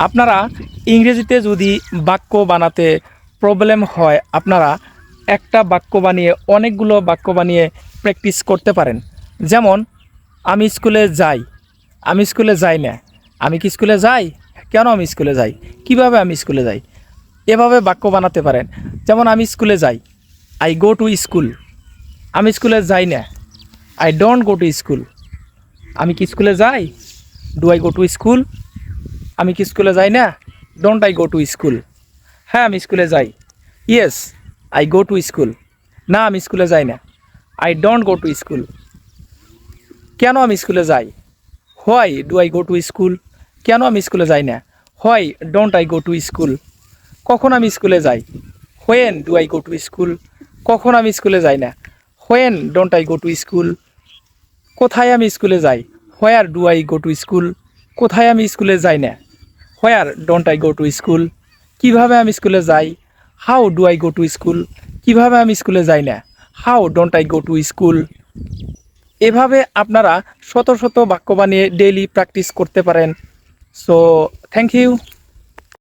আপনারা ইংরেজিতে যদি বাক্য বানাতে প্রবলেম হয়, আপনারা একটা বাক্য বানিয়ে অনেকগুলো বাক্য বানিয়ে প্র্যাকটিস করতে পারেন। যেমন আমি স্কুলে যাই, আমি স্কুলে যাই না, আমি কি স্কুলে যাই, কেন আমি স্কুলে যাই, কিভাবে আমি স্কুলে যাই, এভাবে বাক্য বানাতে পারেন। যেমন আমি স্কুলে যাই, আই গো টু স্কুল। আমি স্কুলে যাই না, I don't go to school. আমি কি স্কুলে যাই, do I go to school. আমি কি স্কুলে যাই না, don't I go to school. হ্যাঁ আমি স্কুলে যাই, yes I go to school. না আমি স্কুলে যাই না, I don't go to school. কেন আমি স্কুলে যাই, why do I go to school. কেন আমি স্কুলে যাই না, why don't I go to school. কখন আমি স্কুলে যাই, when do I go to school. কখন আমি স্কুলে যাই না, when don't I go to school. কোথায় আমি স্কুলে যাই, where do I go to school. কোথায় আমি স্কুলে যাই না, where don't I go to school. কীভাবে আমি স্কুলে যাই, how do I go to school. কীভাবে আমি স্কুলে যাই না, how don't I go to school. এভাবে আপনারা শত শত বাক্য বানিয়ে ডেইলি প্র্যাকটিস করতে পারেন। So thank you.